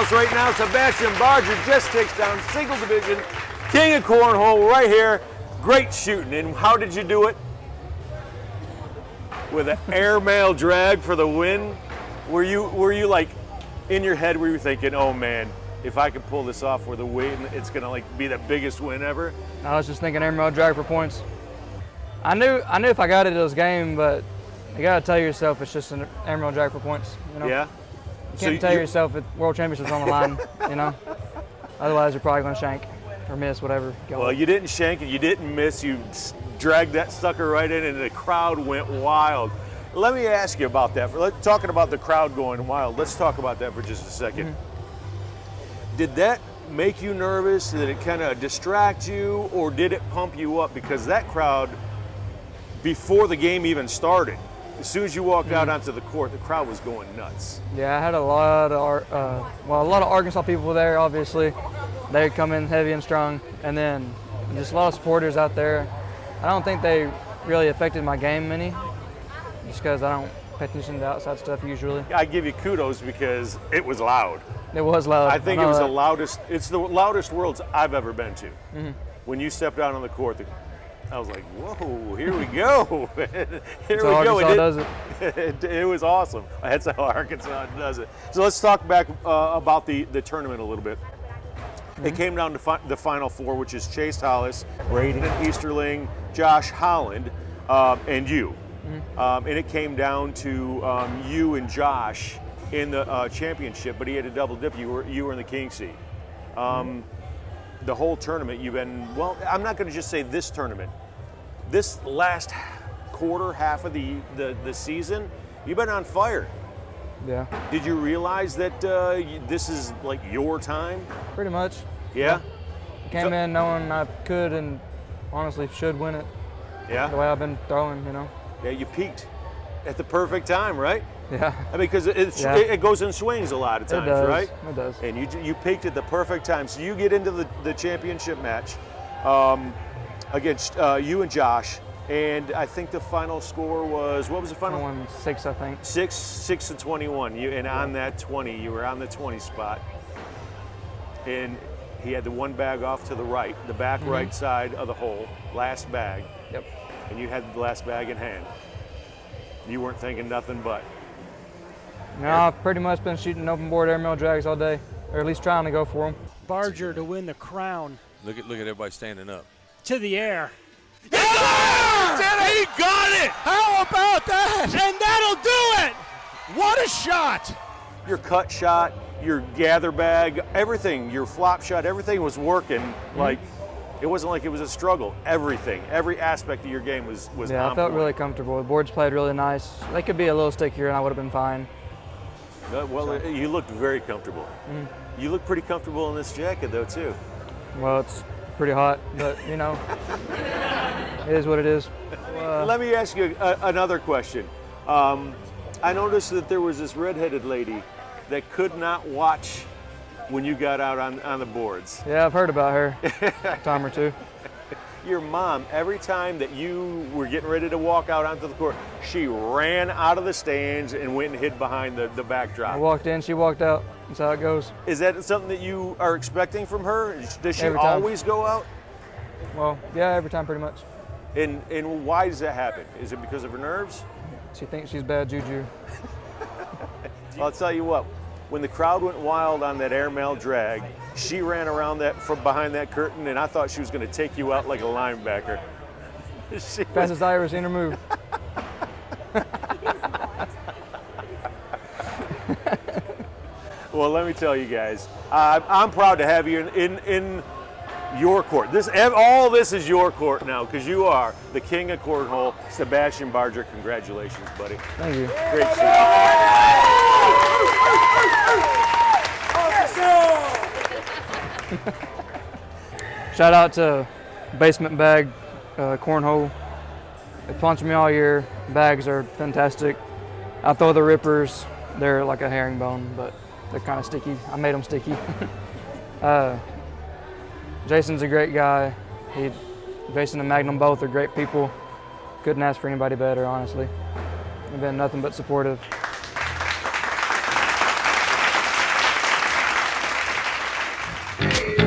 house right now. Sebastian Barger just takes down single division king of cornhole right here. Great shooting. And how did you do it? With an airmail drag for the win. Were you like in your head? Were you thinking, oh man, if I could pull this off with a win, it's gonna like be the biggest win ever? I was just thinking airmail drag for points. I knew if I got it was game, but you gotta tell yourself it's just an airmail drag for points. You know? Yeah. You can't tell yourself it World Championships on the line. You know. Otherwise, you're probably gonna shank or miss whatever. Well, you didn't shank and you didn't miss. You dragged that sucker right in, and the crowd went wild. Let me ask you about that. Talking about the crowd going wild, let's talk about that for just a second. Mm-hmm. Did that make you nervous? Did it kind of distract you, or did it pump you up? Because that crowd, before the game even started, as soon as you walked out onto the court, the crowd was going nuts. Yeah, I had a lot of Arkansas people there. Obviously, they come in heavy and strong, and then just a lot of supporters out there. I don't think they really affected my game any, just because I don't pay attention to outside stuff usually. I give you kudos because it was loud. It was loud. I think it was the loudest. It's the loudest Worlds I've ever been to. Mm-hmm. When you stepped out on the court, I was like, whoa, here we go. Here we go. It was awesome. That's how Arkansas does it. So let's talk back about the tournament a little bit. Mm-hmm. It came down to the Final Four, which is Chase Hollis, Braden Easterling, Josh Holland, and you. Mm-hmm. And it came down to you and Josh in the championship, but he had a double dip. You were in the king seat. The whole tournament, you've been, well, I'm not going to just say this tournament. This last quarter, half of the season, you've been on fire. Yeah. Did you realize that this is like your time? Pretty much. Yeah? Came in knowing I could and honestly should win it. Yeah? The way I've been throwing, you know. Yeah, you peaked at the perfect time, right? Yeah. I mean, because it goes in swings a lot of times, right? It does. And you peaked at the perfect time. So you get into the championship match against you and Josh, and I think the final score was, what was the final? 21-6, I think. 6-21. And on that 20, you were on the 20 spot. And he had the one bag off to the right, the back right side of the hole, last bag. Yep. And you had the last bag in hand. You weren't thinking nothing but. No, I've pretty much been shooting open board airmail drags all day, or at least trying to go for them. Barger to win the crown. Look at everybody standing up. To the air. Yeah! He got it! How about that? And that'll do it! What a shot! Your cut shot, your gather bag, everything, your flop shot, everything was working. Like, it wasn't like it was a struggle. Everything, every aspect of your game was yeah, on I felt point. really comfortable. The boards played really nice. They could be a little stickier and I would have been fine. Well, you looked very comfortable. You look pretty comfortable in this jacket, though, too. Well, it's pretty hot, but, you know, it is what it is. Let me ask you another question. I noticed that there was this redheaded lady that could not watch when you got out on the boards. Yeah, I've heard about her a time or two. Your mom, every time that you were getting ready to walk out onto the court, she ran out of the stands and went and hid behind the backdrop. I walked in, she walked out. That's how it goes. Is that something that you are expecting from her? Does she Every time. always go out? Well, yeah, every time pretty much. And why does that happen? Is it because of her nerves? She thinks she's bad juju. Well, I'll tell you what, when the crowd went wild on that airmail drag, she ran around from behind that curtain, and I thought she was going to take you out like a linebacker. Fastest I ever seen her move. Well, let me tell you guys, I'm proud to have you in your court. All this is your court now, because you are the king of cornhole, Sebastian Barger. Congratulations, buddy. Thank you. Great Shout out to Basement Bag Cornhole. They sponsor me all year. Bags are fantastic. I throw the rippers. They're like a herringbone, but they're kind of sticky. I made them sticky. Jason's a great guy. Jason and Magnum both are great people. Couldn't ask for anybody better, honestly. They've been nothing but supportive. it.